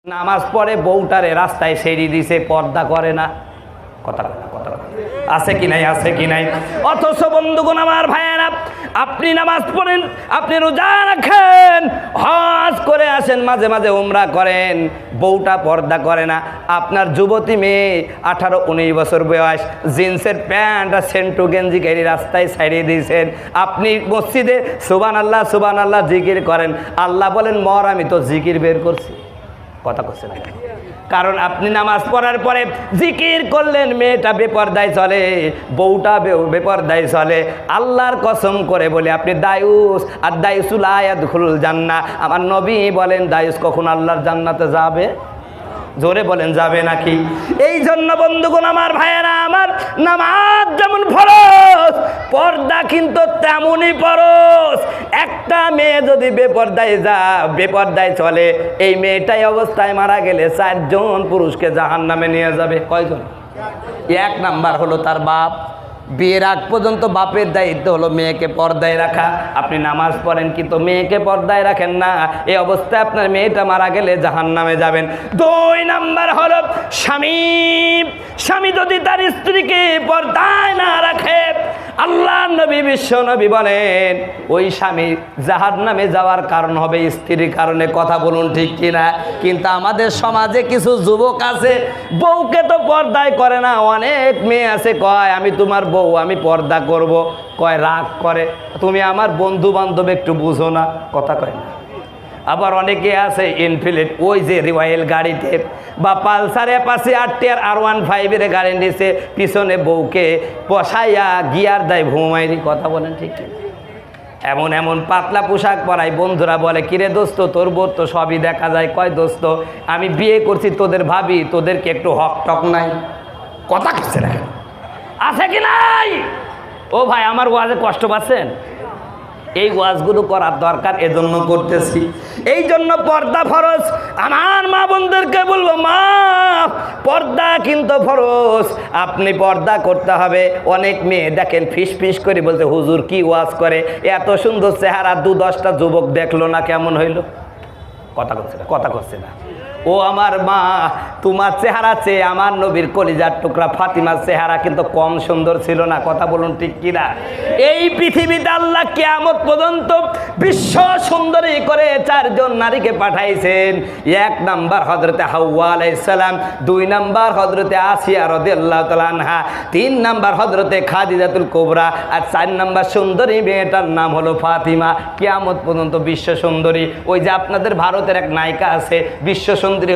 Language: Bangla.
নামাজ পড়ে বউটারে রাস্তায় সেরি দিছে, পর্দা করে না। কথা আছে কি নাই, আছে কি নাই? অথচ বন্ধুগণ আমার ভাইয়েরা, আপনি নামাজ পড়েন, আপনি রোজা রাখেন, হজ করে আসেন, মাঝে মাঝে উমরা করেন, বউটা পর্দা করে না। আপনার যুবতী মেয়ে 18-19 বছর বয়স, জিন্সের প্যান্ট আর সেন্টু গেঞ্জি গাড়ি রাস্তায় ছাড়িয়ে দিয়েছেন। আপনি মসজিদে সুবহানাল্লাহ সুবহানাল্লাহ জিকির করেন, আল্লাহ বলেন মর আমি তো জিকির বের করছি। কথা করছে না, কারণ আপনি নামাজ পড়ার পরে জিকির করলেন, মেয়েটা বেপরদায় চলে, বউটা বেপরদায় চলে। আল্লাহর কসম করে বলে আপনি দায়ুস, আর দায়ুসুল আয়াদখুলুল জান্নাহ, আমার নবী বলেন দায়ুস কখন আল্লাহর জান্নাতে যাবে? জোরে বলেন যাবে নাকি? এই জন্য বন্ধুগণ আমার ভাইয়েরা আমার, নামাজ যেমন ফরজ, পর্দা কিন্তু তেমনই ফরজ। একটা মেয়ে যদি বেপর্দায় চলে, এই মেয়েটাই অবস্থায় মারা গেলে 4 জন পুরুষকে জাহান্নামে নিয়ে যাবে। কয়জন? 1 নাম্বার হলো তার বাপ। বিয়ের আগ পর্যন্ত বাপের দায়িত্ব হলো মেয়েকে পর্দায় রাখা। আপনি নামাজ পড়েন কিন্তু মেয়েকে পর্দায় রাখেন না, এই অবস্থায় আপনার মেয়েটা মারা গেলে জাহান্নামে যাবেন। 2 নাম্বার হলো স্বামী যদি তার স্ত্রীকে পর্দায় না রাখে, আল্লাহ নবী বিশ্ব নবী বলেন ওই স্বামী জাহান্নামে যাওয়ার কারণ হবে স্ত্রীর কারণে। কথা বলুন ঠিক কিনা? কিন্তু আমাদের সমাজে কিছু যুবক আছে, বউকে তো পর্দায় করে না। অনেক মেয়ে আছে কয় আমি তোমার বউ, আমি পর্দা করব, কয় রাগ করে, তুমি আমার বন্ধু বান্ধব একটু বুঝো না। কথা কয় না। আবার অনেকে আছে ইনফিনিট, ওই যে রয়্যাল গাড়িতে বা পালসারে পাশে 8 আর R15-এর গাড়ি নিচে পিছনে বউকে বসাইয়া গিয়ার দেয় ভুমাইরি। কথা বলেন ঠিক কিনা? এমন এমন পাতলা পোশাক পরাই, বন্ধুরা বলে কিরে দোস্ত তোর বোর তো সবই দেখা যায়। কয় দোস্ত আমি বিয়ে করছি, তোদের ভাবি তোদেরকে একটু হক টক নাই? কথা কিসে রাখেন, আছে কি নাই? ও ভাই আমার ওয়াজে কষ্ট পাচ্ছেন? এই ওয়াজগুলো করার দরকার, এজন্য করতেছি। এই জন্য পর্দা ফরজ। আমার মা বোনদেরকে বলবো, মা পর্দা কিন্তু ফরজ, আপনি পর্দা করতে হবে। অনেক মেয়ে দেখেন ফিস ফিস করে বলতে হুজুর কি ওয়াজ করে, এত সুন্দর চেহারা 2-10টা যুবক দেখলো না, কেমন হইলো? কথা করছে না, কথা করছে না। ও আমার মা, তোমার চেহারা চেয়ে আমার নবীর কলিজার টুকরা ফাতিমার চেহারা কিন্তু কম সুন্দর ছিল না। কথা বলুন ঠিক কিনা? এই পৃথিবীতে আল্লাহ কিয়ামত পর্যন্ত বিশ্ব সুন্দরী করে 4 জন নারীকে পাঠাইছেন। 1 নাম্বার হযরতে হাওয়া আলাইহিস সালাম, 2 নাম্বার হযরতে আসিয়া রাদিয়াল্লাহু তাআলা আনহা, 3 নাম্বার হযরতে খাদিজাতুল কুবরা, আর 4 নাম্বার সুন্দরী মেয়েটার নাম হলো ফাতিমা। কিয়ামত পর্যন্ত বিশ্ব সুন্দরী। ওই যে আপনাদের ভারতের এক নায়িকা আছে বিশ্ব সুন্দরী।